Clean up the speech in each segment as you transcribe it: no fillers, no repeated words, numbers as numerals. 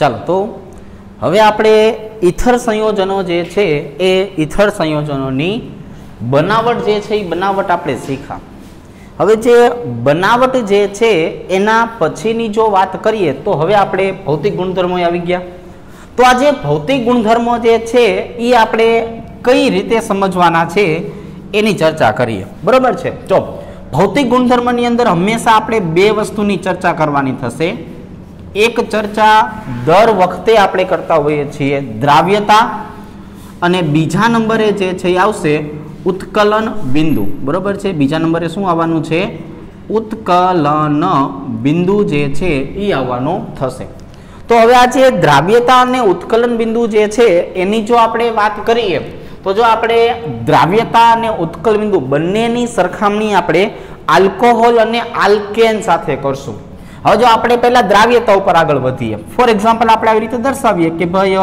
ચાલો તો હવે આપણે ઇથર સંયોજનો જે છે એ ઇથર સંયોજનોની બનાવટ જે છે એ બનાવટ આપણે શીખા। હવે જે બનાવટ જે છે એના પછીની જો વાત કરીએ તો હવે આપણે ભૌતિક ગુણધર્મો આવી ગયા। તો આ જે ભૌતિક ગુણધર્મો જે છે એ આપણે કઈ રીતે સમજવાના છે એની ચર્ચા કરીએ, બરોબર છે। તો ભૌતિક ગુણધર્મની અંદર હંમેશા આપણે બે વસ્તુની ચર્ચા કરવાની થશે। એક ચર્ચા દર વખતે આપણે કરતા હોઈએ છીએ દ્રાવ્યતા, અને બીજા નંબરે જે છે એ આવશે ઉત્કલન બિંદુ, બરોબર છે। બીજા નંબરે શું આવવાનું છે? ઉત્કલન બિંદુ જે છે એ આવવાનું થશે। તો હવે આ જે દ્રાવ્યતા અને ઉત્કલન બિંદુ જે છે એની જો આપણે વાત કરીએ તો જો આપણે દ્રાવ્યતા અને ઉત્કલન બિંદુ બંનેની સરખામણી આપણે આલ્કોહોલ અને આલ્કેન સાથે કરશું। હવે જો આપણે પહેલા દ્રાવ્યતા ઉપર આગળ વધીએ, ફોર એક્ઝામ્પલ આપણે આવી રીતે દર્શાવીએ કે ભાઈ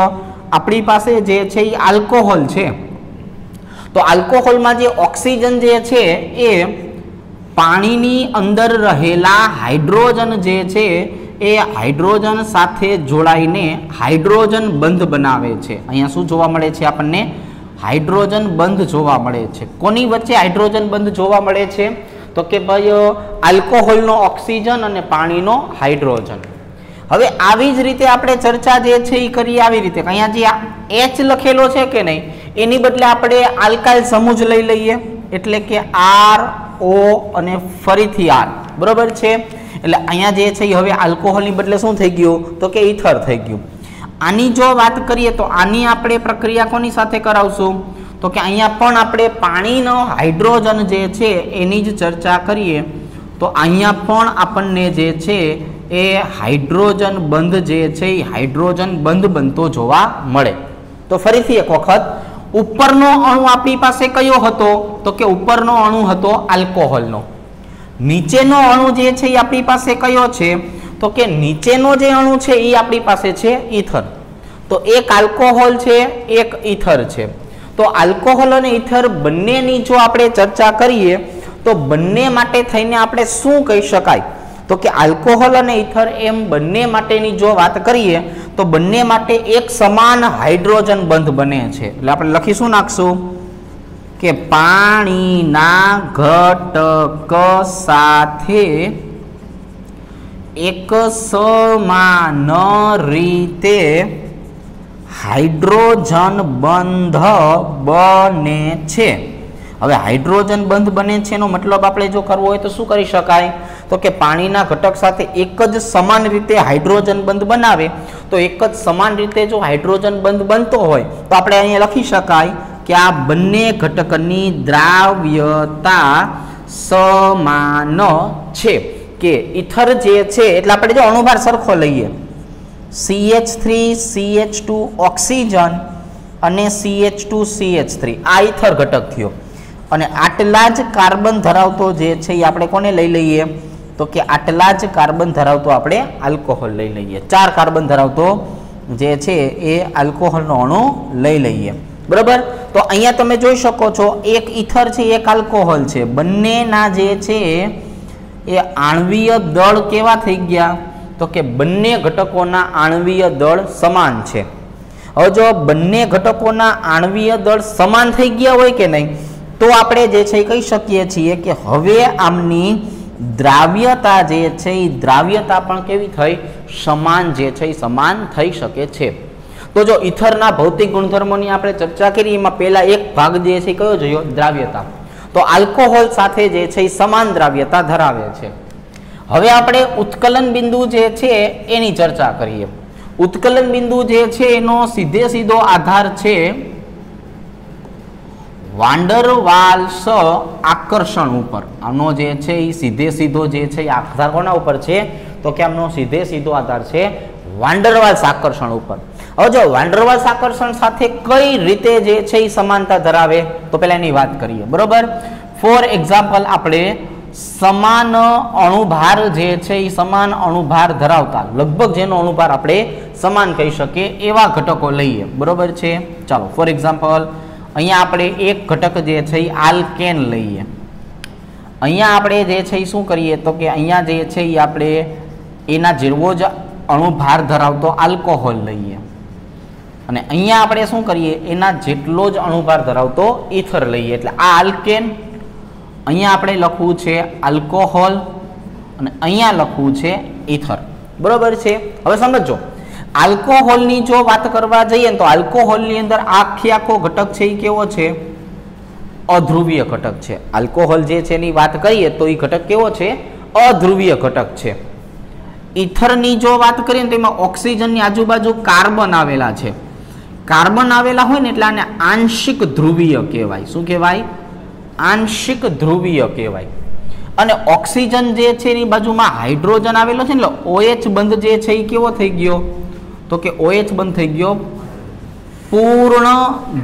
આપણી પાસે જે છે એ આલ્કોહોલ છે, તો આલ્કોહોલમાં જે ઓક્સિજન જે છે એ પાણીની અંદર રહેલા હાઇડ્રોજન જે છે એ હાઇડ્રોજન સાથે જોડાઈને હાઇડ્રોજન બંધ બનાવે છે। અહીંયા શું જોવા મળે છે આપણને? હાઇડ્રોજન બંધ જોવા મળે છે। કોની વચ્ચે હાઇડ્રોજન બંધ જોવા મળે છે? તો કે ભાઈ આલ્કોહોલનો ઓક્સિજન અને પાણીનો હાઇડ્રોજન। હવે આવી જ રીતે આપણે ચર્ચા જે છે એ કરીએ આવી રીતે, અહીંયા જે એચ લખેલો છે કે નહીં એની બદલે આપણે આલ્કાઇલ સમૂહ જ લઈ લઈએ, એટલે કે આર ઓ અને ફરીથી આર, બરોબર છે। એટલે અહીંયા જે છે હવે આલ્કોહોલની બદલે શું થઈ ગયું? તો કે ઇથર થઈ ગયું। આની જો વાત કરીએ તો આની આપણે પ્રક્રિયા કોની સાથે કરાવશું? તો કે અહીંયા પણ આપણે પાણીનો હાઇડ્રોજન જે છે એની જ ચર્ચા કરીએ તો અહીંયા પણ આપણને જે છે એ હાઇડ્રોજન બંધ જે છે એ હાઇડ્રોજન બંધ બનતો જોવા મળે। તો ફરીથી એક વખત ઉપરનો અણુ આપણી પાસે કયો હતો? તો કે ઉપરનો અણુ હતો આલ્કોહોલનો। નીચેનો અણુ જે છે એ આપણી પાસે કયો છે? તો કે નીચેનો જે અણુ છે એ આપણી પાસે છે ઇથર। તો એક આલ્કોહોલ છે, એક ઇથર છે। તો આલ્કોહોલ અને ઇથર બંનેની જો આપણે ચર્ચા કરીએ તો બંને માટે થઈને આપણે શું કહી શકાય? તો કે આલ્કોહોલ અને ઇથર એમ બંને માટેની જો વાત કરીએ તો બંને માટે એક સમાન હાઇડ્રોજન બંધ બને છે। એટલે આપણે લખીશું, નાખશું કે પાણીના ઘટક સાથે એક સમાન રીતે હાઇડ્રોજન બંધ બને છે। હવે હાઇડ્રોજન બંધ બને છે એનો મતલબ આપણે જો કરવો હોય તો શું કરી શકાય? તો કે પાણીના ઘટક સાથે એક જ સમાન રીતે હાઇડ્રોજન બંધ બનાવે, તો એક જ સમાન રીતે જો હાઇડ્રોજન બંધ બનતો હોય તો આપણે અહીંયા લખી શકાય કે આ બંને ઘટકની દ્રાવ્યતા સમાન છે। કે ઇથર જે છે એટલે આપણે જો અણુભાર સરખો લઈએ, CH3 CH2 ઓક્સિજન અને CH2 CH3 આ ઇથર ઘટક થયો, અને આટલા જ કાર્બન ધરાવતો જે છે એ આપણે કોને લઈ લઈએ? તો કે આટલા જ કાર્બન ધરાવતો આપણે આલ્કોહોલ લઈ લઈએ। 4 કાર્બન ધરાવતો જે છે એ આલ્કોહોલનો અણુ લઈ લઈએ, બરાબર। તો અહીંયા તમે જોઈ શકો છો એક ઇથર છે, એક આલ્કોહોલ છે, બંનેના જે છે એ આણ્વીય દળ કેવા થઈ ગયા? તો કે બંને ઘટકોના આણ્વીય દળ સમાન છે। હવે જો બંને ઘટકોના આણ્વીય દળ સમાન થઈ ગયા હોય કે નહીં, તો આપણે જે છે કહી શકીએ છીએ કે હવે આમની દ્રાવ્યતા જે છે એ દ્રાવ્યતા પણ કેવી થઈ? સમાન જે છે એ સમાન થઈ શકે છે। તો જો ઇથરના ભૌતિક ગુણધર્મોની આપણે ચર્ચા કરી, એમાં પહેલા એક ભાગ જે છે કયો જોયો? દ્રાવ્યતા। તો આલ્કોહોલ સાથે જે છે એ સમાન દ્રાવ્યતા ધરાવે છે। હવે આપણે ઉત્કલન બિંદુ જે છે એની ચર્ચા કરીએ। ઉત્કલન બિંદુ જે છે એનો સીધે સીધો આધાર છે વાન્ડર વાલ્સ આકર્ષણ ઉપર। આનો જે છે એ સીધે સીધો જે છે એ આધાર કોના ઉપર છે? તો કે આમનો સીધે સીધો આધાર છે વાન્ડર વાલ્સ આકર્ષણ ઉપર। હવે જો વાન્ડર વાલ્સ આકર્ષણ સાથે કઈ રીતે જે છે એ સમાનતા ધરાવે તો પહેલા એની વાત કરીએ, બરોબર। ફોર એક્ઝામ્પલ આપણે સમાન અણુભાર જે છે એ સમાન અણુભાર ધરાવતા, લગભગ જેનો અણુભાર આપણે સમાન કહી શકીએ એવા ઘટકો લઈએ, બરોબર છે। ચાલો ફોર એક્ઝામ્પલ અહીંયા આપણે એક ઘટક જે છે એ આલ્કેન લઈએ। અહીંયા આપણે જે છે એ શું કરીએ તો કે અહીંયા જે છે એ આપણે એના જેવો જ અણુભાર ધરાવતો આલ્કોહોલ લઈએ અને અહીંયા આપણે શું કરીએ, એના જેટલો જ અણુભાર ધરાવતો ઇથર લઈએ. એટલે આ આલ્કેન, અહીંયા આપણે લખવું છે આલ્કોહોલ અને અહીંયા લખવું છે ઇથર. બરોબર છે. હવે સમજો, આલ્કોહોલની જો વાત કરવા જઈએ તો આલ્કોહોલની અંદર આખો ઘટક છે એ કેવો છે? અધ્રુવીય ઘટક છે. આલ્કોહોલ જે છે એની વાત કરીએ તો એ ઘટક કેવો છે? અધ્રુવીય ઘટક છે. ઇથરની જો વાત કરીએ તો એમાં ઓક્સિજનની આજુબાજુ કાર્બન આવેલા છે. કાર્બન આવેલા હોય ને એટલે આને આંશિક ધ્રુવીય કહેવાય. શું કહેવાય? આંશિક ધ્રુવીય કહેવાય. અને ઓક્સિજન જે છે એની બાજુમાં હાઇડ્રોજન આવેલો છે ને એટલે OH બંધ જે છે એ કેવો થઈ ગયો? તો કે OH બંધ થઈ ગયો પૂર્ણ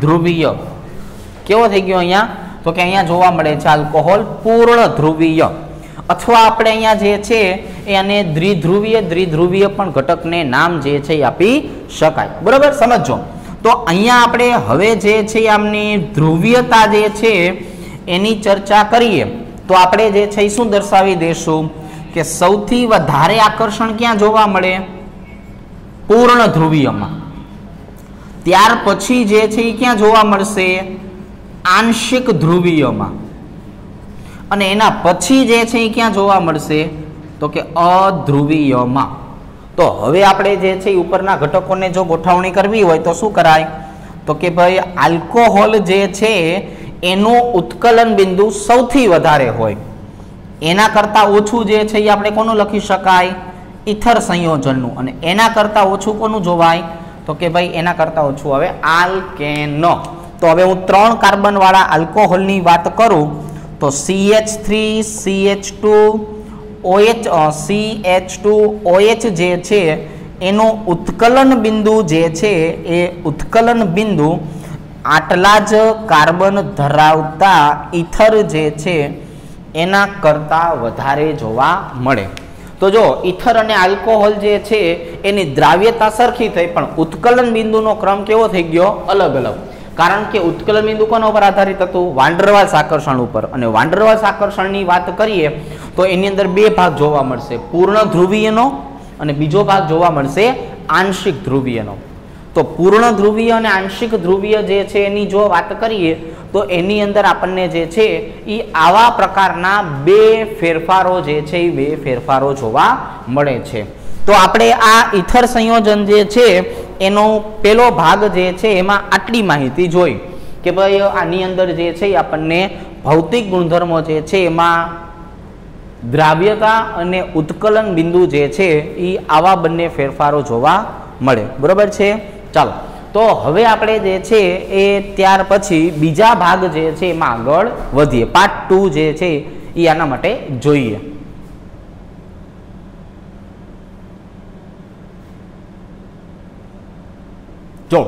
ધ્રુવીય. કેવો થઈ ગયો અહીંયા? તો કે અહીંયા જોવા મળે છે આલ્કોહોલ પૂર્ણ ધ્રુવીય. અથવા આપણે અહીંયા જે છે એને દ્વિધ્રુવીય પણ ઘટકને નામ જે છે એ આપી શકાય. બરોબર, સમજો. તો અહીંયા આપણે હવે જે છે આમની ધ્રુવીયતા જે છે એની ચર્ચા કરીએ તો આપણે જે છે શું દર્શાવી દેશું કે સૌથી વધારે આકર્ષણ ક્યાં જોવા મળે? પૂર્ણ ધ્રુવીયમાં. ત્યાર પછી જે છે એ ક્યાં જોવા મળશે? આંશિક ધ્રુવીયમાં. અને એના પછી જે છે એ ક્યાં જોવા મળશે? તો કે અધ્રુવીયમાં. તો હવે આપણે જે છે ઉપરના ઘટકોને જો ગોઠવણી કરવી હોય તો શું કરાય? તો કે ભાઈ આલ્કોહોલ જે છે એનું ઉત્કલન બિંદુ સૌથી વધારે હોય, એના કરતાં ઓછું જે છે એ આપણે કોનું લખી શકાય? ઇથર સંયોજનનું. અને એના કરતાં ઓછું કોનું જોવાય? તો કે ભાઈ એના કરતાં ઓછું હવે આલ્કેનો. તો હવે હું 3 કાર્બન વાળા આલ્કોહોલની વાત કરું તો CH3 CH2 CH2OH જે છે એનું ઉત્કલન બિંદુ જે છે એ ઉત્કલન બિંદુ આટલા જ કાર્બન ધરાવતા ઇથર જે છે એના કરતાં વધારે જોવા મળે. તો જો ઇથર અને આલ્કોહોલ જે છે એની દ્રાવ્યતા સરખી થઈ પણ ઉત્કલન બિંદુનો ક્રમ કેવો થઈ ગયો? અલગ અલગ. કારણ કે ઉત્કલન બિંદુ કોના ઉપર આધારિત હતું? વાન ડર વાલ્સ આકર્ષણ ઉપર. અને વાન ડર વાલ્સ આકર્ષણની વાત કરીએ તો એની અંદર 2 ભાગ જોવા મળશે, પૂર્ણ ધ્રુવીયનો અને બીજો ભાગ જોવા મળશે આંશિક ધ્રુવીયનો. તો પૂર્ણ ધ્રુવીય અને આંશિક ધ્રુવીય જે છે એની જો વાત કરીએ તો એની અંદર આપણને જે છે એ આવા પ્રકારના 2 ફેરફારો જે છે એ 2 ફેરફારો જોવા મળે છે. તો આપણે આ ઇથર સંયોજન જે છે એનો પેલો ભાગ જે છે એમાં આટલી માહિતી જોઈ કે ભાઈ આની અંદર જે છે આપણને ભૌતિક ગુણધર્મો જે છે એમાં દ્રાવ્યતા અને ઉત્કલન બિંદુ જે છે એ આવા બંને ફેરફારો જોવા મળે. બરોબર છે. ચાલો, તો હવે આપણે જે છે એ ત્યાર પછી બીજા ભાગ જે છે એમાં આગળ વધીએ. પાર્ટ 2 જે છે એ આના માટે જોઈએ. જો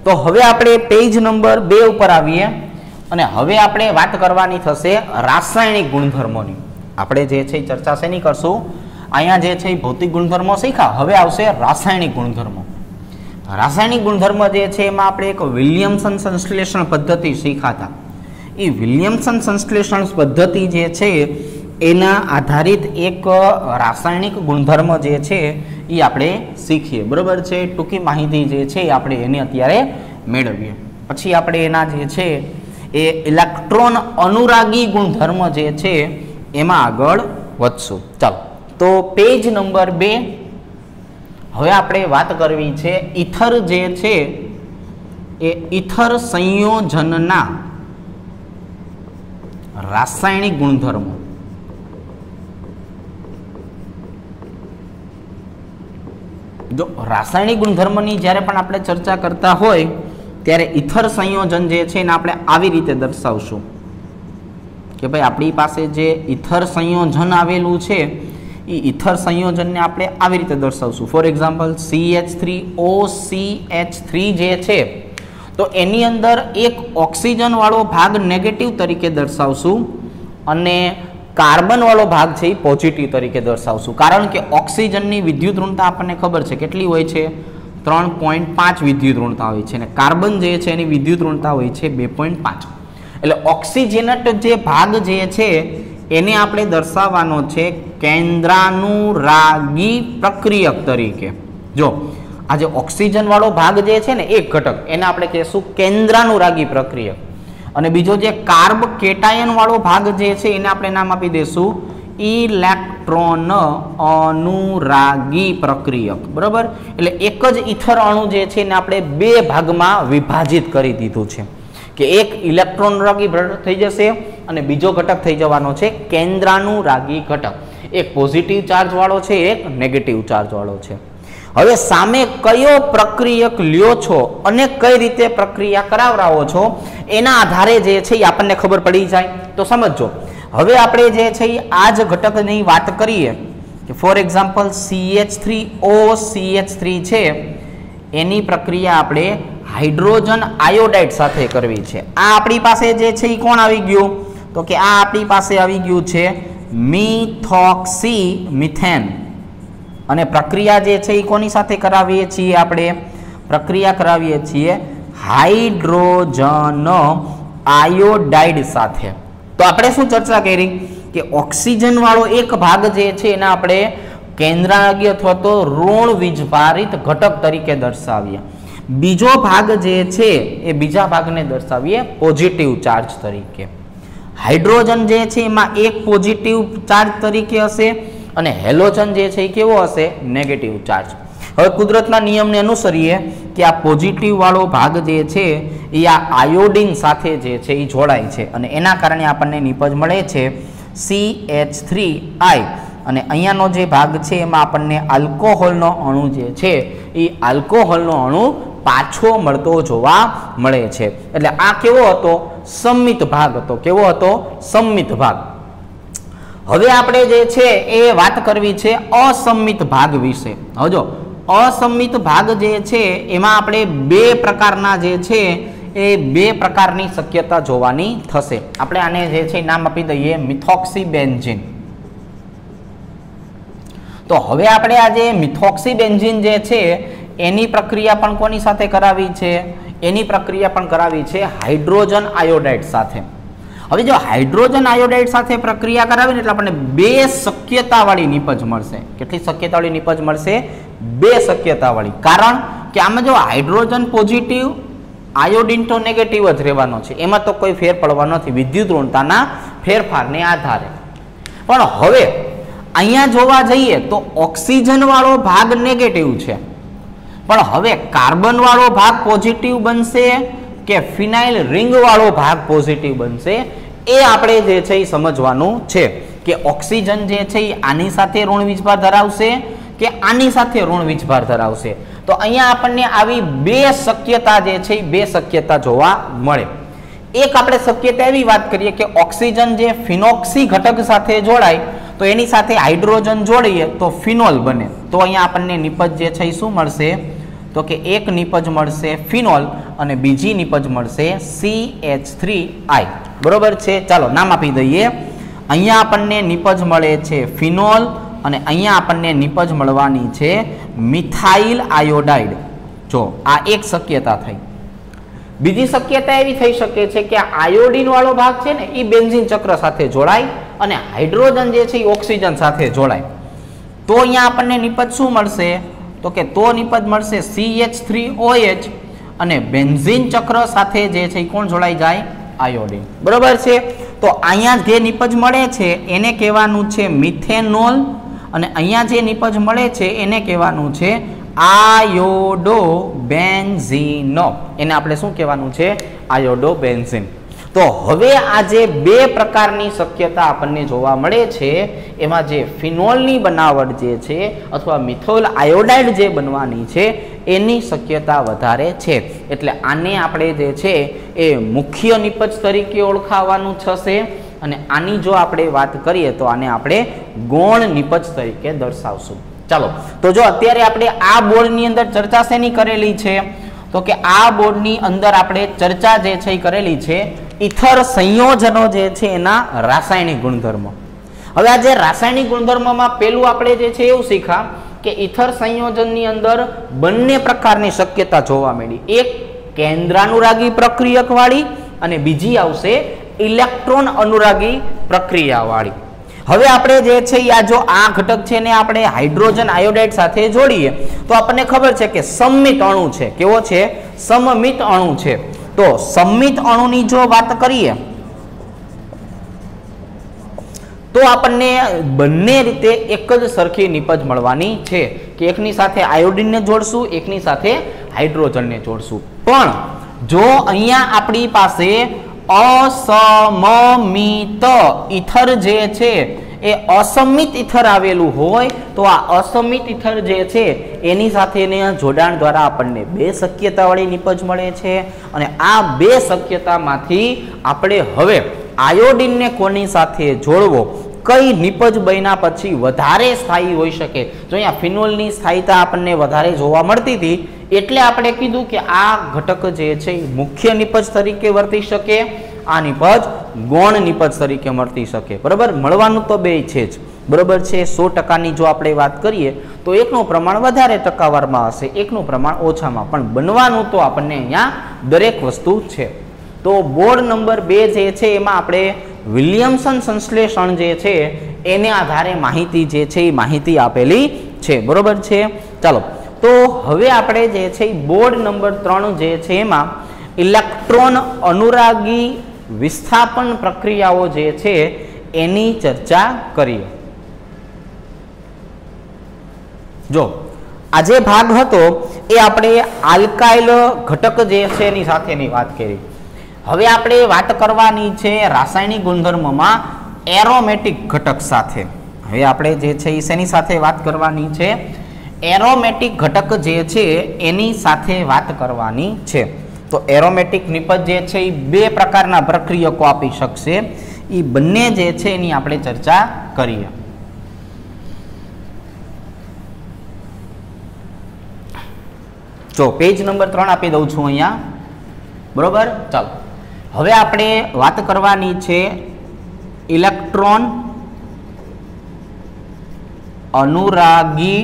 તો હવે આપણે પેજ નંબર 2 ઉપર આવીએ અને હવે આપણે વાત કરવાની થશે રાસાયણિક ગુણધર્મોની. આપણે જે છે ચર્ચા શેની કરશું? અહીંયા જે છે ભૌતિક ગુણધર્મો શીખ્યા, હવે આવશે રાસાયણિક ગુણધર્મો. રાસાયણિક ગુણધર્મ જે છે એમાં આપણે એક વિલિયમસન સંશ્લેષણ પદ્ધતિ શીખાતા. એ વિલિયમસન સંશ્લેષણ પદ્ધતિ જે છે એના આધારિત એક રાસાયણિક ગુણધર્મ જે છે એ આપણે શીખીએ. બરોબર છે. ટૂંકી માહિતી જે છે આપણે એની અત્યારે મેળવીએ. પછી આપણે એના જે છે એ ઇલેક્ટ્રોન અનુરાગી ગુણધર્મ જે છે એમાં આગળ વધશું. ચાલો, તો પેજ નંબર 2. હવે આપણે વાત કરવી છે ઇથર જે છે એ ઇથર સંયોજનના રાસાયણિક ગુણધર્મો. જો રાસાયણિક ગુણધર્મની જ્યારે પણ આપણે ચર્ચા કરતા હોય ત્યારે ઇથર સંયોજન જે છે એને આપણે આવી રીતે દર્શાવશું કે ભાઈ આપણી પાસે જે ઇથર સંયોજન આવેલું છે એ ઇથર સંયોજનને આપણે આવી રીતે દર્શાવશું. ફોર એક્ઝામ્પલ CH3OCH3 જે છે તો એની અંદર એક ઓક્સિજન વાળો ભાગ નેગેટિવ તરીકે દર્શાવશું અને કાર્બન વાળો ભાગ છે એ પોઝિટિવ તરીકે દર્શાવશું. કારણ કે ઓક્સિજનની વિદ્યુત ઋણતા આપણને ખબર છે કેટલી હોય છે? 3.5 વિદ્યુત ઋણતા હોય છે અને કાર્બન જે છે એની વિદ્યુત ઋણતા હોય છે 2.5. એટલે ઓક્સિજનેટ જે ભાગ જે છે એને આપણે દર્શાવવાનો છે કેન્દ્રાનુરાગી પ્રક્રિયક તરીકે. જો આ જે ઓક્સિજન વાળો ભાગ જે છે ને એક ઘટક એને આપણે કહીશું કેન્દ્રાનુરાગી પ્રક્રિયક, અને બીજો જે કાર્બ કેટાયન વાળો ભાગ જે છે એને આપણે નામ આપી દઈશું ઇલેક્ટ્રોન અનુરાગી પ્રક્રિયક, બરાબર. એટલે એક જ ઇથર અણુ જે છે એને આપણે બે ભાગમાં વિભાજિત કરી દીધું છે કે એક ઇલેક્ટ્રોન અનુરાગી ઘટક થઈ જશે અને બીજો ઘટક થઈ જવાનો છે કેન્દ્રાનુરાગી ઘટક. એક પોઝિટિવ ચાર્જ વાળો છે, એક નેગેટિવ ચાર્જ વાળો છે. હવે સામે કયો પ્રક્રિયક લ્યો છો અને કઈ રીતે પ્રક્રિયા કરાવરાવો છો એના આધારે જે છે એ આપણને ખબર પડી જાય. તો સમજો, હવે આપણે જે છે આ જ ઘટકની વાત કરીએ કે ફોર એક્ઝામ્પલ CH3OCH3 છે, એની પ્રક્રિયા આપણે હાઇડ્રોજન આયોડાઇડ સાથે કરવી છે. આ આપણી પાસે જે છે એ કોણ આવી ગયું? તો કે આ આપણી પાસે આવી ગયું છે મિથોક્સી મિથેન. અને પ્રક્રિયા જે છે એ કોની સાથે કરાવીએ છીએ? આપણે પ્રક્રિયા કરાવીએ છીએ હાઇડ્રોજન આયોડાઇડ સાથે. તો આપણે શું ચર્ચા કરી કે ઓક્સિજન વાળો એક ભાગ જે છે એને આપણે કેન્દ્રાનુરાગી અથવા તો ઋણ વીજભારિત ઘટક તરીકે દર્શાવીએ. બીજો ભાગ જે છે એ બીજા ભાગને દર્શાવીએ પોઝિટિવ ચાર્જ તરીકે. હાઇડ્રોજન જે છે એમાં એક પોઝિટિવ ચાર્જ તરીકે હશે અને હેલોજન જે છે એ કેવો હશે? Negative charge. હવે કુદરતના નિયમને અનુસરીએ કે આ પોઝિટિવ વાળો ભાગ જે છે એ આ આયોડિન સાથે જે છે એ જોડાય છે અને એના કારણે આપણને નિપજ મળે છે CH3I. અને અહીંયાનો જે ભાગ છે એમાં આપણને આલ્કોહોલનો અણુ જે છે એ આલ્કોહોલનો અણુ પાછો મળતો જોવા મળે છે. એટલે આ કેવો હતો? સંમિત ભાગ હતો. કેવો હતો? સંમિત ભાગ. હવે આપણે જે છે એ વાત કરવી છે અસંમિત ભાગ વિશે. હવે જો અસંમિત ભાગ જે છે એમાં આપણે બે પ્રકારના જે છે એ બે પ્રકારની શક્યતા જોવાની થશે. આપણે આને જે છે નામ આપી દઈએ મિથોક્સીબેન્ઝીન. તો હવે આપણે આ જે મિથોક્સીબેન્ઝીન જે છે એની પ્રક્રિયા પણ કોની સાથે કરાવી છે? એની પ્રક્રિયા પણ કરાવી છે હાઇડ્રોજન આયોડાઇડ સાથે. હવે જો હાઇડ્રોજન આયોડાઇડ સાથે પ્રક્રિયા કરાવીને એટલે આપણને બે શક્યતાવાળી નિપજ મળશે. કેટલી શક્યતાવાળી નિપજ મળશે? બે શક્યતાવાળી. કારણ કે આમાં જો હાઇડ્રોજન પોઝિટિવ, આયોડિન તો નેગેટિવ જ રહેવાનો છે, એમાં તો કોઈ ફેર પડવાનો નથી વિદ્યુત ઋણતાના ફેરફારને આધારે. પણ હવે અહીંયા જોવા જઈએ તો ઓક્સિજન વાળો ભાગ નેગેટિવ છે, પણ હવે કાર્બન વાળો ભાગ પોઝિટિવ બનશે કે ફિનાઇલ રિંગ વાળો ભાગ પોઝિટિવ બનશે એ આપણે જે છે એ સમજવાનું છે કે ઓક્સિજન જે છે એ આની સાથે ઋણ વીજભાર ધરાવશે કે આની સાથે ઋણ વીજભાર ધરાવશે. તો અહીંયા આપણને આવી બે શક્યતા જે છે એ બે શક્યતા જોવા મળે. એક આપણે શક્યતા એવી વાત કરીએ કે ઓક્સિજન જે ફિનોક્સી ઘટક સાથે જોડાય તો એની સાથે હાઇડ્રોજન જોડીએ તો ફિનોલ બને. તો અહીંયા આપણને નિપજ જે છે એ શું મળશે? તો કે એક નિપજ મળશે ફિનોલ અને બીજી નિપજ મળશે CH3I. બરોબર છે? ચાલો નામ આપી દઈએ. અહીંયા આપણને નિપજ મળે છે ફિનોલ અને અહીંયા આપણને નિપજ મળવાની છે મિથાઇલ આયોડાઇડ. જો આ એક શક્યતા થઈ. બીજી શક્યતા એવી થઈ શકે છે કે આયોડિન વાળો ભાગ છે ને એ બેન્ઝીન ચક્ર સાથે જોડાય અને હાઇડ્રોજન જે છે એ ઓક્સિજન સાથે જોડાય. તો અહીંયા આપણને નિપજ શું મળશે? તો કે તો નિપજ મળશે CH3OH અને બેન્ઝીન ચક્ર સાથે જે છે એ કોણ જોડાઈ જાય? આયોડિન. બરોબર છે? તો અહીંયા જે નિપજ મળે છે એને કહેવાનું છે મિથેનોલ અને અહીંયા જે નિપજ મળે છે એને કહેવાનું છે આયોડોબેન્ઝીન. એને આપણે શું કહેવાનું છે? આયોડોબેન્ઝીન. તો હવે આ જે બે પ્રકારની શક્યતા આપણને જોવા મળે છે એમાં જે ફિનોલની બનાવટ જે છે અથવા મિથોલ આયોડાઇડ જે બનવાની છે એની શક્યતા વધારે છે. એટલે આને આપણે જે છે એ મુખ્ય નિપજ તરીકે ઓળખાવાનું થશે અને આની જો આપણે વાત કરીએ તો આને આપણે ગૌણ નિપજ તરીકે દર્શાવશું. ચાલો, તો જો અત્યારે આપણે આ બોર્ડની અંદર ચર્ચા શેની કરેલી છે? તો કે આ બોર્ડની અંદર આપણે ચર્ચા જે છે એ કરેલી છે ઇથર સંયોજનો જે છે એના રાસાયણિક ગુણધર્મો. હવે આ જે રાસાયણિક ગુણધર્મોમાં પેલું આપણે જે છે એવું શીખા કે ઇથર સંયોજનની અંદર બંને પ્રકારની શક્યતા જોવા મળી. એક કેન્દ્રાનુરાગી પ્રક્રિયક વાળી અને બીજી આવશે ઇલેક્ટ્રોન અનુરાગી પ્રક્રિયા વાળી. હવે આપણે જે છે આ જો આ ઘટક છે ને આપણે હાઇડ્રોજન આયોડાઇડ સાથે જોડીએ તો આપણને ખબર છે કે સમમિત અણુ છે. કેવો છે? સમમિત અણુ છે. તો સમમિત અણુની જો વાત કરીએ તો આપણને બંને રીતે એક જ સરખી નિપજ મળવાની છે કે એકની સાથે આયોડિનને જોડશું, એકની સાથે હાઇડ્રોજનને જોડશું. પણ જો અહીંયા આપણી પાસે અસમમિત ઇથર જે છે એ અસમિત ઇથર આવેલું હોય તો આ અસમિત ઇથર જે છે એની સાથેના જોડાણ દ્વારા આપણને બે શક્યતાવાળી નિપજ મળે છે અને આ બે શક્યતામાંથી આપણે હવે આયોડિનને કોની સાથે જોડવો, કઈ નિપજ બન્યા પછી વધારે સ્થાયી હોઈ શકે. જો અહીંયા ફિનોલની સ્થાયીતા આપણને વધારે જોવા મળતી હતી એટલે આપણે કીધું કે આ ઘટક જે છે મુખ્ય નિપજ તરીકે વર્તી શકે, આ નિપજ ગૌણ નિપજ તરીકે વર્તી શકે. બરાબર, મળવાનું તો બે છે જ. બરાબર છે. 100%ની જો આપણે વાત કરીએ તો એકનું પ્રમાણ વધારે ટકાવારમાં હશે, એકનું પ્રમાણ ઓછામાં, પણ બનવાનું તો આપણને અહીંયા દરેક વસ્તુ છે. તો બોર્ડ નંબર 2 જે છે એમાં આપણે વિલિયમસન સંશ્લેષણ જે છે એને આધારે માહિતી જે છે એ માહિતી આપેલી છે. બરોબર છે. ચાલો, તો હવે આપણે જે છે બોર્ડ નંબર 3 જે છે એમાં ઇલેક્ટ્રોન અનુરાગી વિસ્થાપન પ્રક્રિયાઓ જે છે એની ચર્ચા કરીએ. જો આ જે ભાગ હતો એ આપણે આલ્કાઇલ ઘટક જે છે એની સાથેની વાત કરી. હવે આપણે વાત કરવાની છે રાસાયણિક ગુણધર્મમાં એરોમેટિક ઘટક સાથે. હવે આપણે જે છે એ શેની સાથે વાત કરવાની છે? એરોમેટિક ઘટક જે છે એની સાથે વાત કરવાની છે. તો એરોમેટિક નિપજ જે છે એ બે પ્રકારના પ્રક્રિયકો આપી શકશે, એ બંને જે છે એની આપણે ચર્ચા કરીએ. જો પેજ નંબર 3 આપી દઉં છું અહીંયા. બરોબર. ચાલો, હવે આપણે વાત કરવાની છે ઇલેક્ટ્રોન અનુરાગી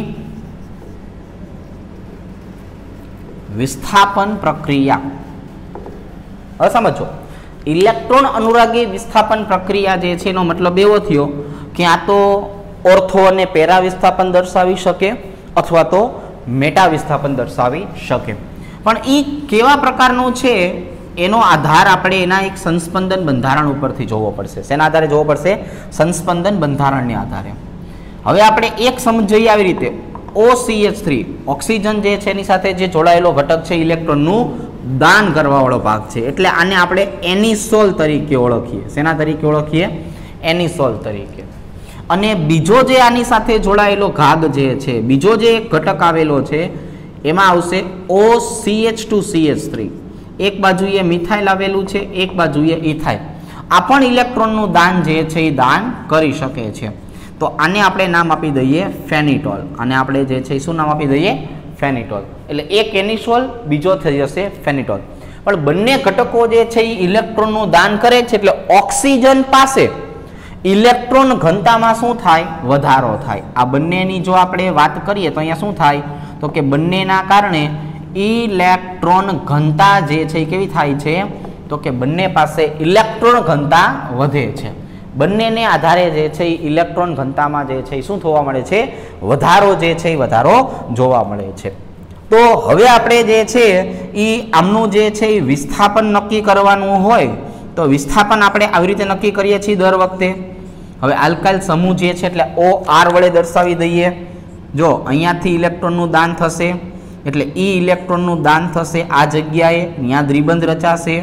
વિસ્થાપન પ્રક્રિયા. હવે સમજો, ઇલેક્ટ્રોન અનુરાગી વિસ્થાપન પ્રક્રિયા જે છે એનો મતલબ એવો થયો કે આ તો ઓર્થો અને પેરા વિસ્થાપન દર્શાવી શકે અથવા તો મેટા વિસ્થાપન દર્શાવી શકે. પણ એ કેવા પ્રકારનું છે એનો આધાર આપણે એના એક સંસ્પંદન બંધારણ ઉપરથી જોવો પડશે. શેના આધારે જોવો પડશે? સંસ્પંદન બંધારણને આધારે. હવે આપણે એક સમજીએ આવી રીતે, OCH3 ઓક્સિજન જે છે એની સાથે જે જોડાયેલો ઘટક છે ઇલેક્ટ્રોનનું દાન કરવાવાળો ભાગ છે, એટલે આને આપણે એનિસોલ તરીકે ઓળખીએ. શેના તરીકે ઓળખીએ? એનિસોલ તરીકે. અને બીજો જે આની સાથે જોડાયેલો ભાગ જે છે, બીજો જે ઘટક આવેલો છે એમાં આવશે OCH2CH3. એક બાજુએ મિથાઇલ આવેલું છે, એક બાજુએ ઇથાઇલ. આ પણ ઇલેક્ટ્રોનનું દાન જે છે એ દાન કરી શકે છે. તો આને આપણે નામ આપી દઈએ ફેનિટોલ. અને આપણે જે છે શું નામ આપી દઈએ? ફેનિટોલ. એટલે એક એનિસોલ, બીજો થઈ જશે ફેનિટોલ. પણ બંને ઘટકો જે છે એ ઇલેક્ટ્રોનનું દાન કરે છે, એટલે ઓક્સિજન પાસે ઇલેક્ટ્રોન ઘનતામાં શું થાય? વધારો થાય. આ બંનેની જો આપણે વાત કરીએ તો અહીંયા શું થાય? તો કે બંનેના કારણે ઇલેક્ટ્રોન ઘનતા જે છે એ કેવી થાય છે? તો કે બંને પાસે ઇલેક્ટ્રોન ઘનતા વધે છે. બંનેને આધારે જે છે એ ઇલેક્ટ્રોન ઘનતામાં જે છે એ શું થવા મળે છે? વધારો જે છે એ વધારો જોવા મળે છે. તો હવે આપણે જે છે એ આમનું જે છે એ વિસ્થાપન નક્કી કરવાનું હોય તો વિસ્થાપન આપણે આવી રીતે નક્કી કરીએ છીએ દર વખતે. હવે આલ્કાઇલ સમૂહ જે છે એટલે OR વડે દર્શાવી દઈએ. જો અહીંયાથી ઇલેક્ટ્રોનનું દાન થશે એટલે ઇલેક્ટ્રોનનું દાન થશે આ જગ્યાએ, ત્યાં દ્વિબંધ રચાશે,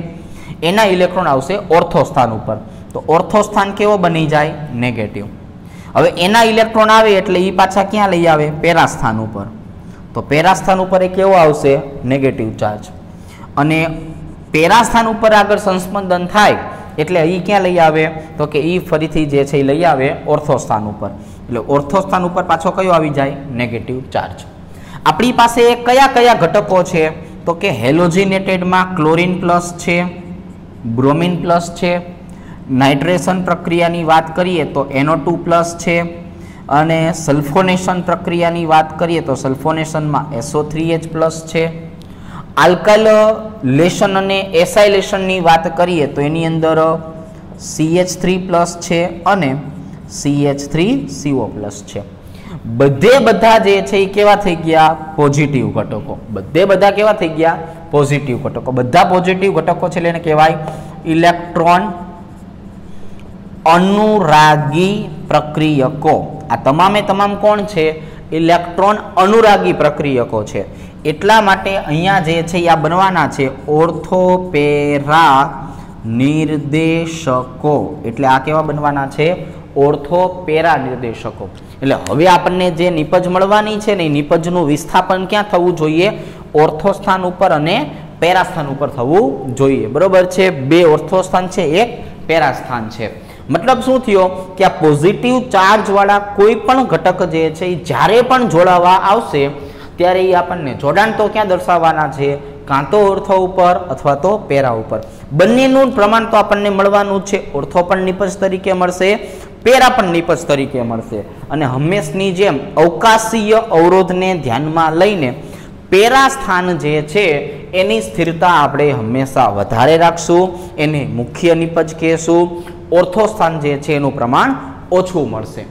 એના ઇલેક્ટ્રોન આવશે ઓર્થો સ્થાન ઉપર. તો ઓર્થો સ્થાન કેવો બની જાય? નેગેટિવ. હવે એના ઇલેક્ટ્રોન આવે એટલે એ પાછા ક્યાં લઈ આવે? પેરા સ્થાન ઉપર. તો પેરા સ્થાન ઉપર એ કેવો આવશે? Negative charge. અને પેરા સ્થાન ઉપર આગળ સંસ્પંદન થાય એટલે અહીં ક્યાં લઈ આવે? તો કે એ ફરીથી જે છે એ લઈ આવે ઓર્થો સ્થાન ઉપર. એટલે ઓર્થો સ્થાન ઉપર પાછો કયો આવી જાય? Negative charge. આપણી પાસે કયા કયા ઘટકો છે? તો કે હેલોજિનેટેડમાં ક્લોરીન પ્લસ છે, બ્રોમિન પ્લસ છે. નાઇટ્રેશન પ્રક્રિયાની વાત કરીએ તો NO2 પ્લસ છે. અને સલ્ફોનેશન પ્રક્રિયાની વાત કરીએ તો સલ્ફોનેશનમાં SO3H પ્લસ છે. આલ્કાઇલેશન અને એસાઇલેશનની વાત કરીએ તો એની અંદર CH3 પ્લસ છે અને CH3CO+ છે. બધે બધા જે છે એ કેવા થઈ ગયા? પોઝિટિવ ઘટકો. બધે બધા કેવા થઈ ગયા? પોઝિટિવ ઘટકો. બધા પોઝિટિવ ઘટકો છે એટલે એને કહેવાય ઇલેક્ટ્રોન અનુરાગી પ્રક્રિયકો. આ તમામે તમામ કોણ છે? ઇલેક્ટ્રોન અનુરાગી પ્રક્રિયકો છે. એટલા માટે અહીંયા જે છે આ બનવાના છે ઓર્થોપેરા નિર્દેશકો. એટલે આ કેવા બનવાના છે? ઓર્થોપેરા નિર્દેશકો. એટલે હવે આપણને જે નિપજ મળવાની છે ને એ નિપજનું વિસ્થાપન ક્યાં થવું જોઈએ? ઓર્થો સ્થાન ઉપર અને પેરા સ્થાન ઉપર થવું જોઈએ. બરોબર છે? બે ઓર્થો સ્થાન છે, એક પેરા સ્થાન છે. મતલબ શું થયો કે આ પોઝિટિવ ચાર્જ વાળા કોઈ પણ ઘટક જે છે એ જ્યારે પણ જોડાવા આવશે ત્યારે એ આપણને જોડાણ તો ક્યાં દર્શાવવાના છે? કાં તો ઓર્થો ઉપર અથવા તો પેરા ઉપર. બંનેનું પ્રમાણ તો આપણને મળવાનું છે. ઓર્થો પણ નિપજ તરીકે મળશે, પેરા પણ નિપજ તરીકે મળશે. અને હંમેશની જેમ અવકાશીય અવરોધને ધ્યાનમાં લઈને પેરા સ્થાન જે છે એની સ્થિરતા આપણે હંમેશા વધારે રાખશું, એને મુખ્ય નિપજ કહેશું. ઓર્થો સ્થાન જે છે એનું પ્રમાણ ઓછું મળશે.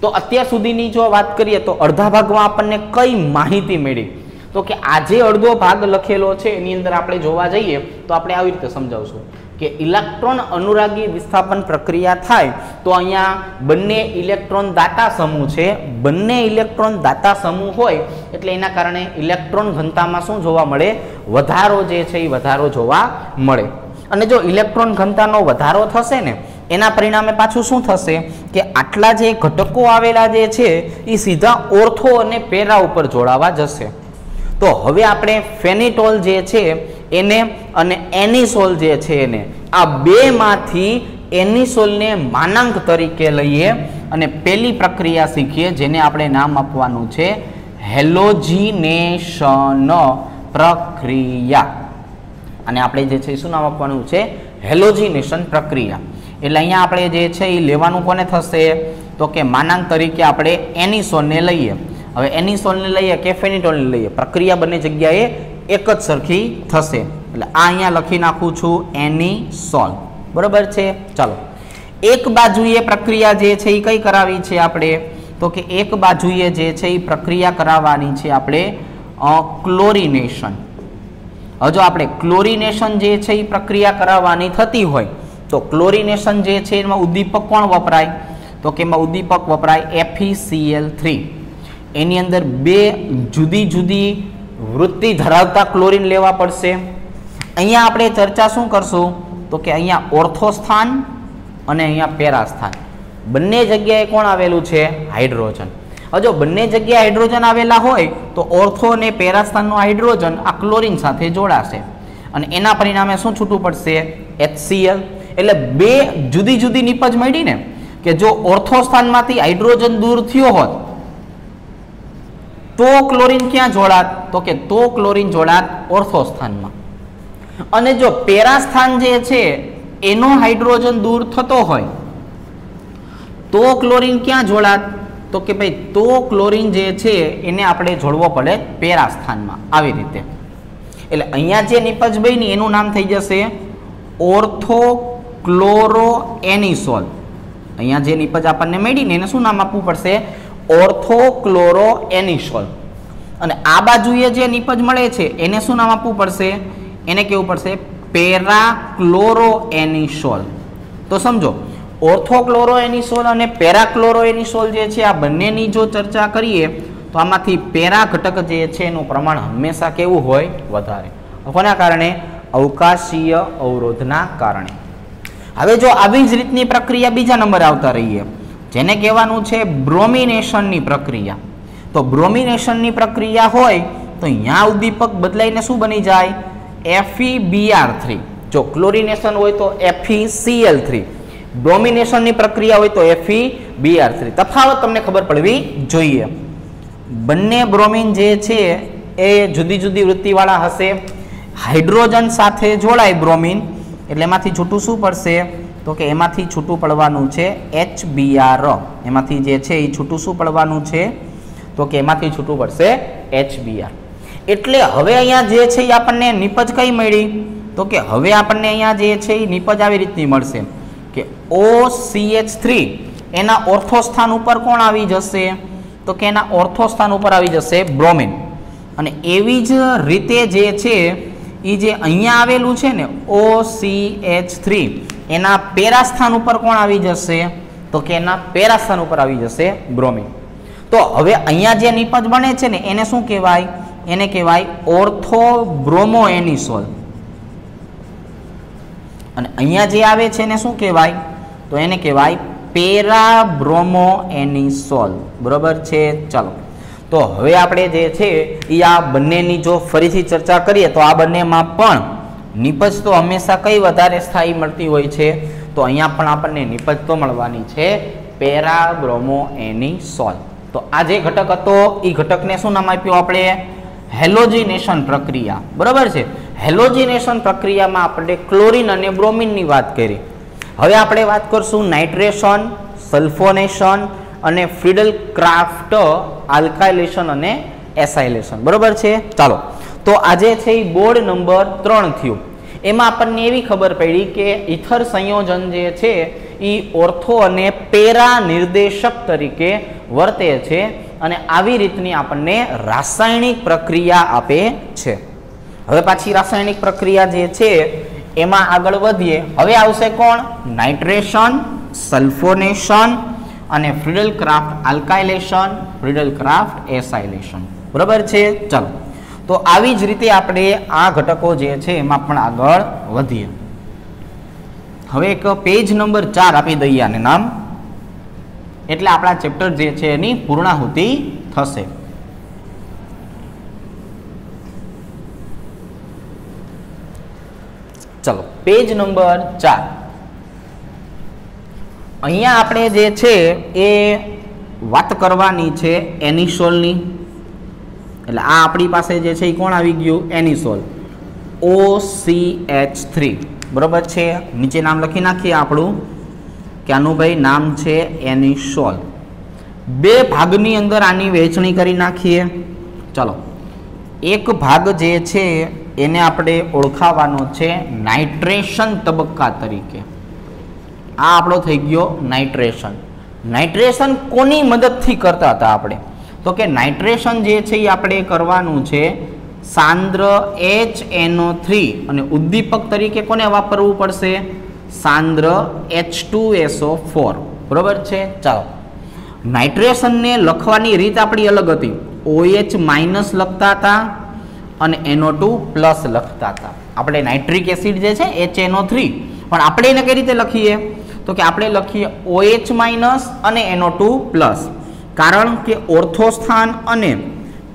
તો અત્યાર સુધીની જો વાત કરીએ તો અડધા ભાગમાં આપણને કઈ માહિતી મળી? તો કે આ જે અડધો ભાગ લખેલો છે એની અંદર આપણે જોવા જઈએ તો આપણે આવી રીતે સમજાવશું કે ઇલેક્ટ્રોન અનુરાગી વિસ્થાપન પ્રક્રિયા થાય તો અહીંયા બંને ઇલેક્ટ્રોન દાતા સમૂહ છે. બંને ઇલેક્ટ્રોન દાતા સમૂહ હોય એટલે એના કારણે ઇલેક્ટ્રોન ઘનતામાં શું જોવા મળે? વધારો જે છે એ વધારો જોવા મળે. અને જો ઇલેક્ટ્રોન ઘનતાનો વધારો થશે ને એના પરિણામે પાછું શું થશે કે આટલા જે ઘટકો આવેલા જે છે એ સીધા ઓર્થો અને પેરા ઉપર જોડાવા જશે. તો હવે આપણે ફેનિટોલ જે છે એને અને એનિસોલ જે છે એને આ બેમાંથી એનિસોલને માનાંક તરીકે લઈએ અને પેલી પ્રક્રિયા શીખીએ જેને આપણે નામ આપવાનું છે હેલોજિનેશન પ્રક્રિયા. અને આપણે જે છે શું નામ આપવાનું છે? હેલોજિનેશન પ્રક્રિયા. એટલે અહીંયા આપણે જે છે એ લેવાનું કોને થશે? તો કે માનાંક તરીકે આપણે એનિસોલને લઈએ. હવે એનિસોલને લઈએ કે ફેનિટોલને લઈએ, પ્રક્રિયા બંને જગ્યાએ એક જ સરખી થશે. એટલે આ અહીંયા લખી નાખું છું એનિસોલ. બરોબર છે? ચાલો, એક બાજુએ પ્રક્રિયા જે છે એ કઈ કરાવી છે આપણે? તો કે એક બાજુએ જે છે એ પ્રક્રિયા કરાવવાની છે આપણે ક્લોરિનેશન. હવે જો આપણે ક્લોરિનેશન જે છે એ પ્રક્રિયા કરાવવાની થતી હોય તો ક્લોરિનેશન જે છે એમાં ઉદ્દીપક કોણ વપરાય? તો કે એમાં ઉદ્દીપક વપરાય FeCl3. એની અંદર બે જુદી જુદી વૃત્તિ ધરાવતા ક્લોરીન લેવા પડશે. અહીંયા આપણે ચર્ચા શું કરશું? તો કે અહીંયા ઓર્થો સ્થાન અને અહીંયા પેરા સ્થાન બંને જગ્યાએ કોણ આવેલું છે? હાઇડ્રોજન. હવે જો બંને જગ્યાએ હાઇડ્રોજન આવેલા હોય તો ઓર્થો અને પેરા સ્થાનનો હાઇડ્રોજન આ ક્લોરીન સાથે જોડાશે અને એના પરિણામે શું છૂટું પડશે? HCl. એટલે બે જુદી જુદી નિપજ મળી ને કે જો ઓર્થો સ્થાનમાંથી હાઇડ્રોજન દૂર થયો હોત તો ક્લોરીન ક્યાં જોડાત? તો કે તો ક્લોરીન જોડાત ઓર્થો સ્થાનમાં. અને જો પેરા સ્થાન જે છે એનો હાઇડ્રોજન દૂર થતો હોય તો ક્લોરીન ક્યાં જોડાત? તો કે ભાઈ તો ક્લોરીન જે છે એને આપણે જોડવો પડે પેરા સ્થાનમાં. આવી રીતે એટલે અહીંયા જે નિપજ બની એનું નામ થઈ જશે ઓર્થો ક્લોરો એનિસોલ. અહીંયા જે નિપજ આપણને મળી ને એને શું નામ આપવું પડશે? Ortho chloro anisole. અને આ બાજુએ જે નિપજ મળે છે એને શું નામ આપવું પડશે? એને કેવું પડશે પેરા ક્લોરો એનિસોલ. તો સમજો ઓર્થો ક્લોરો એનિસોલ અને પેરા ક્લોરો એનિસોલ જે છે આ બંનેની જો ચર્ચા કરીએ તો આમાંથી પેરા ઘટક જે છે એનું પ્રમાણ હંમેશા કેવું હોય? વધારે. કોના કારણે? અવકાશીય અવરોધના કારણે. હવે જો આવી જ રીતની પ્રક્રિયા બીજા નંબરે આવતા રહીએ જેને કહેવાનું છે બ્રોમિનેશનની પ્રક્રિયા. તો બ્રોમિનેશનની પ્રક્રિયા હોય તો અહીંયા ઉદ્દીપક બદલાઈને શું બની જાય? FeBr3. જો ક્લોરિનેશન હોય તો FeCl3. બ્રોમિનેશનની પ્રક્રિયા હોય તો FeBr3. તફાવત તમને ખબર પડવી જોઈએ. બંને બ્રોમિન જે છે એ જુદી જુદી વૃત્તિવાળા હશે. હાઇડ્રોજન સાથે જોડાય બ્રોમિન એટલે એમાંથી છૂટું શું પડશે? તો કે એમાંથી છૂટું પડવાનું છે HBr. એમાંથી જે છે એ છૂટું શું પડવાનું છે? તો કે એમાંથી છૂટું પડશે HBr. એટલે હવે અહીંયા જે છે એ આપણને નિપજ કઈ મળી? તો કે હવે આપણને અહીંયા જે છે એ નિપજ આવી રીતની મળશે કે OCH3 એના ઓર્થો સ્થાન ઉપર કોણ આવી જશે? તો કે એના ઓર્થો સ્થાન ઉપર આવી જશે બ્રોમિન. અને એવી જ રીતે જે છે એ જે અહીંયા આવેલું છે ને OCH3 એના પેરા સ્થાન ઉપર કોણ આવી જશે? તો કે એના પેરા સ્થાન ઉપર આવી જશે બ્રોમિન. તો હવે અહીંયા જે નિપજ બને છે ને એને શું કહેવાય? એને કહેવાય ઓર્થો બ્રોમો એનિસોલ. અને અહીંયા જે આવે છે એને શું કહેવાય? તો એને કહેવાય પેરા બ્રોમો એનિસોલ. બરોબર છે. ચાલો, તો હવે આપણે જે છે એ આ બંનેની જો ફરીથી ચર્ચા કરીએ તો આ બંનેમાં પણ નિપજ તો હંમેશા કઈ વધારે સ્થાયી મળતી હોય છે? તો અહીંયા પણ આપણને નિપજ તો મળવાની છે પેરા બ્રોમો એનિસોલ. તો આ જે ઘટક હતો એ ઘટકને શું નામ આપ્યું આપણે? હેલોજિનેશન પ્રક્રિયા. બરાબર છે. હેલોજિનેશન પ્રક્રિયામાં આપણે ક્લોરીન અને બ્રોમિનની વાત કરી. હવે આપણે વાત કરશું નાઇટ્રેશન, સલ્ફોનેશન અને ફ્રીડલ ક્રાફ્ટ આલ્કાઇલેશન અને એસાઇલેશન. બરાબર છે. ચાલો, તો આજે છે એ બોર્ડ નંબર 3 થયું. એમાં આપણને એવી ખબર પડી કે ઇથર સંયોજન જે છે એ ઓર્થો અને પેરા નિર્દેશક તરીકે વર્તે છે અને આવી રીતની આપણને રાસાયણિક પ્રક્રિયા આપે છે. હવે પાછી રાસાયણિક પ્રક્રિયા જે છે એમાં આગળ વધીએ. હવે આવશે કોણ? નાઇટ્રેશન, સલ્ફોનેશન અને ફ્રીડલ ક્રાફ્ટ આલ્કાઇલેશન, ફ્રીડલ ક્રાફ્ટ એસાઇલેશન. બરાબર છે. ચાલો, તો આવી જ રીતે આપણે આ ઘટકો જે છે એમાં પણ આગળ વધીએ. હવે એક પેજ નંબર 4 આપી દઈએ આને નામ, એટલે આપણા ચેપ્ટર જે છે એની પૂર્ણાહુતિ થશે. ચલો, પેજ નંબર 4. અહીંયા આપણે જે છે એ વાત કરવાની છે એનિસોલની. એટલે આ આપણી પાસે જે છે એ કોણ આવી ગયું? એનિસોલ, OCH3. બરોબર છે. નીચે નામ લખી નાખીએ આપણું કે આનું ભાઈ નામ છે એનિસોલ. બે ભાગની અંદર આની વહેંચણી કરી નાખીએ. ચલો, એક ભાગ જે છે એને આપણે ઓળખાવાનો છે નાઇટ્રેશન તબક્કા તરીકે. આ આપણો થઈ ગયો નાઇટ્રેશન. નાઇટ્રેશન કોની મદદથી કરતા હતા આપણે? તો કે નાઇટ્રેશન જે છે એ આપણે કરવાનું છે સાંદ્ર HNO3 અને ઉદ્દીપક તરીકે કોને વાપરવું પડશે? સાંદ્ર H2SO4. બરોબર છે. ચાલો, નાઇટ્રેશનને લખવાની રીત આપણી અલગ હતી. OH- લખતા હતા અને NO2 પ્લસ લખતા હતા. આપણે નાઇટ્રિક એસિડ જે છે HNO3, પણ આપણે એને કઈ રીતે લખીએ? તો કે આપણે લખીએ OH- અને NO2 પ્લસ. કારણ કે ઓર્થોસ્થાન અને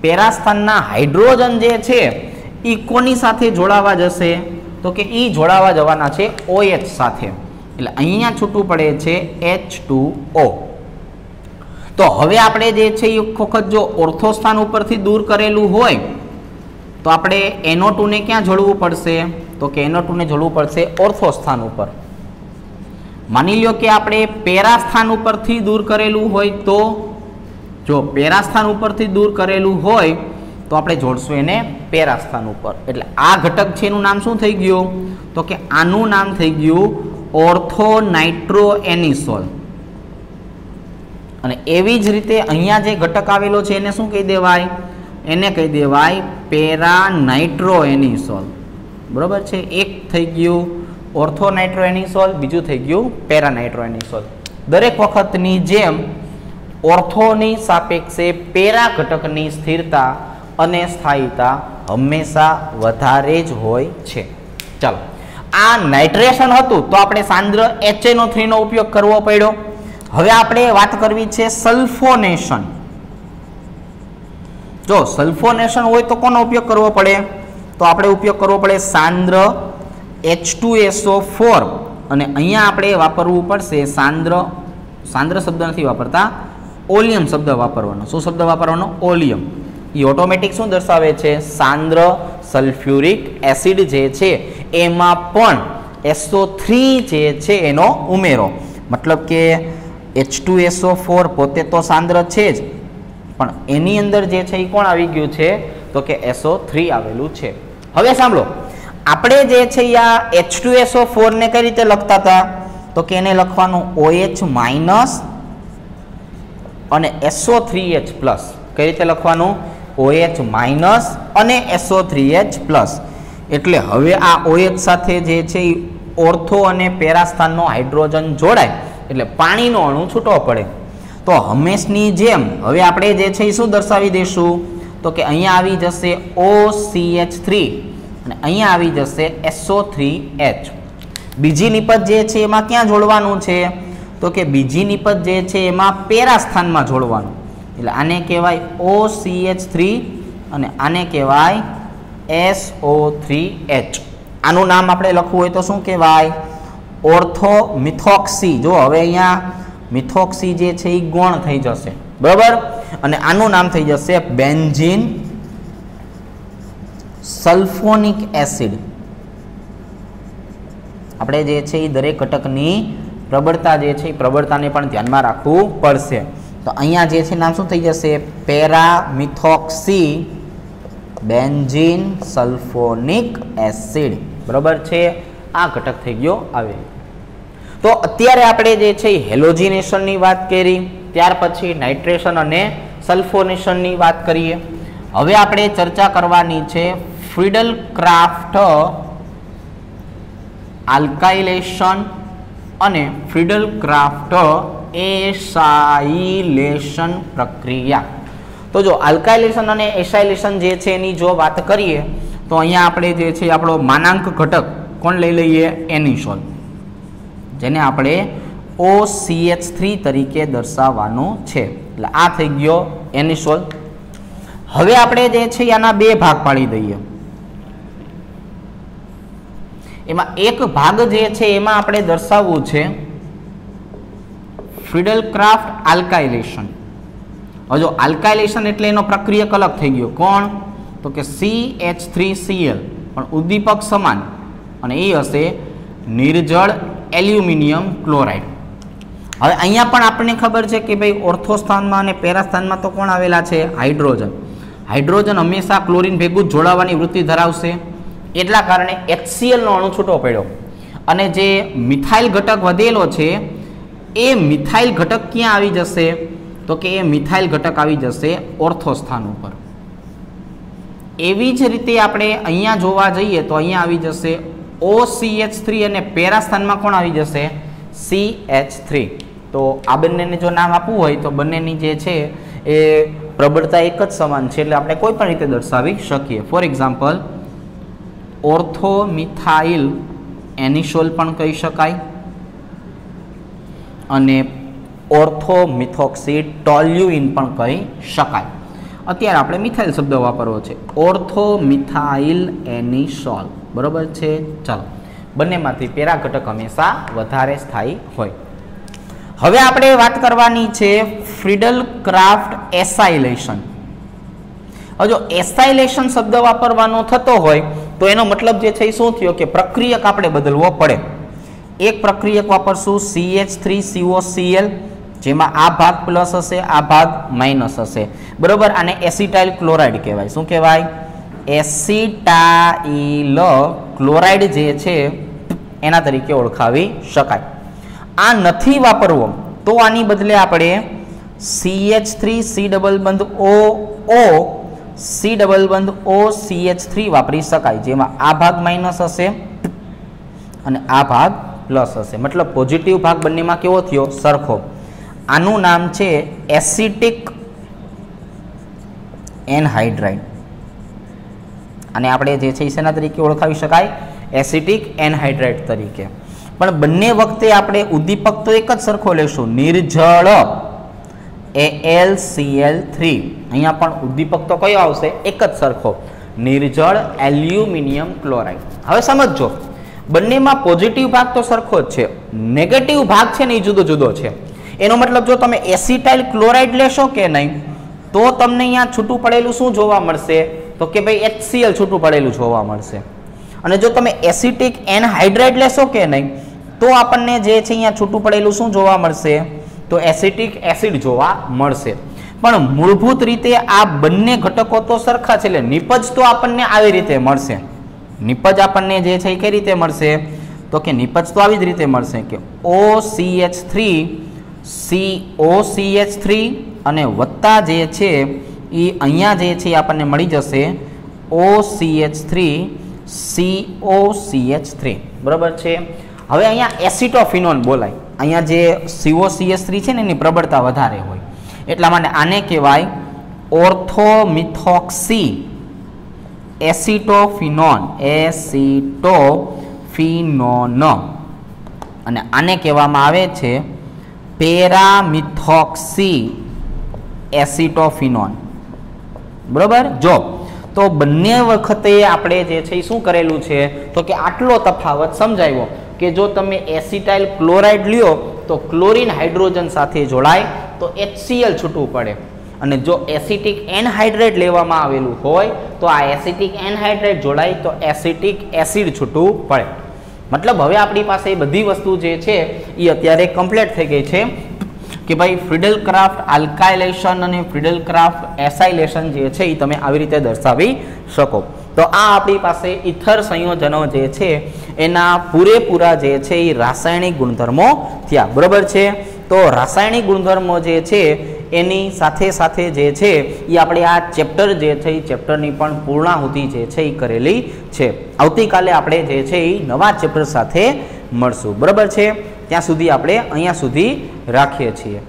પેરાસ્થાનના હાઇડ્રોજન જે છે એ કોની સાથે જોડાવા જશે? તો કે એ જોડાવા જવાના છે OH સાથે. એટલે અહીંયા છૂટું પડે છે H2O. તો હવે આપણે જે છે એ વખત જો ઓર્થોસ્થાન ઉપરથી દૂર કરેલું હોય તો આપણે NO2 ને ક્યાં જોડવું પડશે? તો કે NO2 ને જોડવું પડશે ઓર્થોસ્થાન ઉપર. માની લ્યો કે આપણે પેરાસ્થાન ઉપરથી દૂર કરેલું હોય તો, જો પેરાસ્થાન ઉપરથી દૂર કરેલું હોય તો આપણે જોડશું એને પેરાસ્થાન ઉપર. એટલે આ ઘટક છે એનું નામ શું થઈ ગયું? તો કે આનું નામ થઈ ગયું ઓર્થો નાઇટ્રો એનિસોલ. અને એવી જ રીતે અહીંયા જે ઘટક આવેલો છે એને શું કહી દેવાય? એને કહી દેવાય પેરા નાઇટ્રો એનિસોલ. બરોબર છે. એક થઈ ગયું ઓર્થો નાઇટ્રો એનિસોલ, બીજું થઈ ગયું પેરા નાઇટ્રો એનિસોલ. દરેક વખતની જેમ ઓર્થોની સાપેક્ષે પેરા ઘટકની સ્થિરતા અને સ્થાયીતા હંમેશા વધારે જ હોય છે. ચાલો, આ નાઇટ્રેશન હતું તો આપણે સાંદ્ર HNO3 નો ઉપયોગ કરવો પડ્યો. હવે આપણે વાત કરવી છે સલ્ફોનેશન. જો સલ્ફોનેશન હોય તો કોનો ઉપયોગ કરવો પડે? તો આપણે ઉપયોગ કરવો પડે સાંદ્ર H2SO4 અને અહીંયા આપણે વાપરવું પડશે સાંદ્ર શબ્દ નથી વાપરતા, ઓલિયમ શબ્દ વાપરવાનો. શું શબ્દ વાપરવાનો? ઓલિયમ. એ ઓટોમેટિક શું દર્શાવે છે? સાંદ્ર સલ્ફ્યુરિક એસિડ જે છે એમાં પણ SO3 જે છે એનો ઉમેરો. મતલબ કે H2SO4 પોતે તો સાંદ્ર છે જ, પણ એની અંદર જે છે એ કોણ આવી ગયું છે? તો કે SO3 આવેલું છે. હવે સાંભળો, આપણે જે છે આ H2SO4 ને કઈ રીતે લખતા હતા? તો કે એને લખવાનું OH- અને SO3H પ્લસ. કઈ રીતે લખવાનું? OH માઇનસ અને SO3H પ્લસ. એટલે હવે આ OH સાથે જે છે એ ઓર્થો અને પેરા સ્થાનનો હાઇડ્રોજન જોડાય એટલે પાણીનો અણુ છૂટો પડે. તો હંમેશની જેમ હવે આપણે જે છે એ શું દર્શાવી દઈશું? તો કે અહીંયા આવી જશે OCH3 અને અહીંયા આવી જશે SO3H. બીજી નિપજ જે છે એમાં ક્યાં જોડવાનું છે? તો કે બીજી નિપજ જે છે એમાં પેરા સ્થાનમાં જોડવાનું. એટલે આને કહેવાય OCH3 અને આને કહેવાય SO3H. આનું નામ આપણે લખવું હોય તો શું કહેવાય? Ortho methoxy. જો હવે અહીંયા મિથોક્સી જે છે એ ગૌણ થઈ જશે, બરાબર, અને આનું નામ થઈ જશે બેન્ઝીન સલ્ફોનિક એસિડ. આપણે જે છે એ દરેક ઘટકની પ્રબળતા જે છે એ પ્રબળતાને પણ ધ્યાનમાં રાખવું પડશે. તો અહીંયા જે છે નામ શું થઈ જશે? પેરામિથોક્સી બેન્ઝીન સલ્ફોનિક એસિડ. બરાબર છે, આ ઘટક થઈ ગયો આવે. તો અત્યારે આપણે જે છે હેલોજિનેશનની વાત કરી, ત્યાર પછી નાઇટ્રેશન અને સલ્ફોનેશનની વાત કરીએ. હવે આપણે ચર્ચા કરવાની છે ફ્રીડલ ક્રાફ્ટ આલ્કાઇલેશન અને ફ્રીડલ ક્રાફ્ટ એસાઇલેશન પ્રક્રિયા. તો જો આલ્કાઇલેશન અને એસાઇલેશન જે છે એની જો વાત કરીએ તો અહીંયા આપણે જે છે આપણો માનાંક ઘટક કોણ લઈ લઈએ? એનિસોલ, જેને આપણે OCH3 તરીકે દર્શાવવાનું છે. એટલે આ થઈ ગયો એનિસોલ. હવે આપણે જે છે આના બે ભાગ પાડી દઈએ. એમાં એક ભાગ જે છે એમાં આપણે દર્શાવવું છે ફ્રીડલ ક્રાફ્ટ આલ્કાઇલેશન. હવે જો આલ્કાઇલેશન એટલે એનો પ્રક્રિયક અલગ થઈ ગયો. કોણ? તો કે CH3Cl, પણ ઉદ્દીપક સમાન, અને એ હશે નિર્જળ એલ્યુમિનિયમ ક્લોરાઇડ. હવે અહીંયા પણ આપણને ખબર છે કે ભાઈ ઓર્થો સ્થાનમાં અને પેરા સ્થાનમાં તો કોણ આવેલા છે? હાઇડ્રોજન. હાઇડ્રોજન હંમેશા ક્લોરીન ભેગું જ જોડાવાની વૃત્તિ ધરાવશે, એટલા કારણે HCl નો અણુ છૂટો પડ્યો. અને જે મિથાઇલ ઘટક વધેલો છે એ મિથાઇલ ઘટક ક્યાં આવી જશે? તો કે એ મિથાઇલ ઘટક આવી જશે ઓર્થો સ્થાન ઉપર. એવી જ રીતે આપણે અહીંયા જોવા જઈએ તો અહીંયા આવી જશે OCH3 અને પેરા સ્થાનમાં કોણ આવી જશે? CH3. તો આ બંનેને જો નામ આપવું હોય તો બંનેની જે છે એ પ્રબળતા એક જ સમાન છે, એટલે આપણે કોઈ પણ રીતે દર્શાવી શકીએ. ફોર એક્ઝામ્પલ ઓર્થો મિથાઇલ એનિસોલ પણ કહી શકાય અને ઓર્થો મિથોક્સી ટોલ્યુઇન પણ કહી શકાય. અત્યારે આપણે મિથાઇલ શબ્દ વાપરવો છે, ઓર્થો મિથાઇલ એનિસોલ. બરોબર છે. ચાલો, બંનેમાંથી પેરા ઘટક હંમેશા વધારે સ્થાયી હોય. હવે આપણે વાત કરવાની છે ફ્રીડલ ક્રાફ્ટ એસાઇલેશન. હવે જો એસાઇલેશન શબ્દ વાપરવાનો થતો હોય તો એનો મતલબ જે છે એ શું થયો કે પ્રક્રિયક આપણે બદલવો પડે. એક પ્રક્રિયક વાપરશું CH3COCl, જેમાં આ ભાગ પ્લસ હશે, આ ભાગ માઇનસ હશે. બરોબર, આને એસિટાઇલ ક્લોરાઇડ કહેવાય. શું કહેવાય? એસિટાઇલ ક્લોરાઇડ જે છે એના તરીકે ઓળખાવી શકાય. આ નથી વાપરવો તો આની બદલે આપણે CH3C ડબલ બંધ OO C ડબલ બંધ OCH3 વાપરી શકાય, જેમાં આ ભાગ માઇનસ હશે અને આ ભાગ પ્લસ હશે. મતલબ પોઝિટિવ ભાગ બંનેમાં કેવો થયો? સરખો. આનું નામ છે એસિટિક એનહાઇડ્રાઇડ. અને આપણે જે છે શેના તરીકે ઓળખાવી શકાય? એસિટિક એનહાઇડ્રાઇડ તરીકે. પણ બંને વખતે આપણે ઉદ્દીપક તો એક જ સરખો લેશું, નિર્જળ AlCl3. અહીંયા પણ ઉદ્દીપક તો કયો આવશે? એક જ સરખો, નિર્જળ એલ્યુમિનિયમ ક્લોરાઇડ. હવે સમજો, બંનેમાં પોઝિટિવ ભાગ તો સરખો જ છે, નેગેટિવ ભાગ છે ને એ જુદો જુદો છે. એનો મતલબ જો તમે એસિટાઇલ ક્લોરાઇડ લેશો કે નહીં તો તમને અહીંયા છૂટું પડેલું શું જોવા મળશે? તો કે ભાઈ HCl છૂટું પડેલું જોવા મળશે. અને જો તમે એસિટિક એનહાઇડ્રાઇડ લેશો કે નહીં તો આપણને જે છે અહીંયા છૂટું પડેલું શું જોવા મળશે? તો એસિટિક એસિડ જોવા મળશે. પણ મૂળભૂત રીતે આ બંને ઘટકો તો સરખા છે, એટલે નિપજ તો આપણને આવી રીતે મળશે. નિપજ આપણને જે છે એ કઈ રીતે મળશે? તો કે નિપજ તો આવી જ રીતે મળશે કે OCH3 COCH3 અને વત્તા જે છે એ અહીંયા જે છે આપણને મળી જશે OCH3 COCH3 બરાબર છે। હવે અહીંયા એસિટોફિનોન બોલાય, અહીંયા જે COCH3 છે ને એની પ્રબળતા વધારે હોય એટલા માટે આને કહેવાય ઓર્થોમિથોક્સી એસિટોફિનોન અને આને કહેવામાં આવે છે પેરામિથોક્સી એસિટોફિનોન બરાબર। જો તો બંને વખતે આપણે જે છે શું કરેલું છે તો કે આટલો તફાવત સમજાવ્યો કે જો તમે એસિટાઇલ ક્લોરાઇડ લ્યો તો ક્લોરીન હાઇડ્રોજન સાથે જોડાય તો HCl છૂટવું પડે, અને જો એસિટિક એનહાઇડ્રેટ લેવામાં આવેલું હોય તો આ એસિટિક એનહાઇડ્રેટ જોડાય તો એસિટિક એસિડ છૂટવું પડે। મતલબ હવે આપણી પાસે બધી વસ્તુ જે છે એ અત્યારે કમ્પ્લીટ થઈ ગઈ છે કે ભાઈ ફ્રીડલ ક્રાફ્ટ આલ્કાઇલેશન અને ફ્રીડલ ક્રાફ્ટ એસાઇલેશન જે છે એ તમે આવી રીતે દર્શાવી શકો। તો આ આપણી પાસે ઇથર સંયોજનો જે છે એના પૂરેપૂરા જે છે એ રાસાયણિક ગુણધર્મો થયા બરાબર છે। તો રાસાયણિક ગુણધર્મો જે છે એની સાથે સાથે જે છે એ આપણે આ ચેપ્ટર જે છે એ ચેપ્ટરની પણ પૂર્ણાહુતિ જે છે એ કરેલી છે। આવતીકાલે આપણે જે છે એ નવા ચેપ્ટર સાથે મળશું બરાબર છે। ત્યાં સુધી આપણે અહીંયા સુધી રાખીએ છીએ।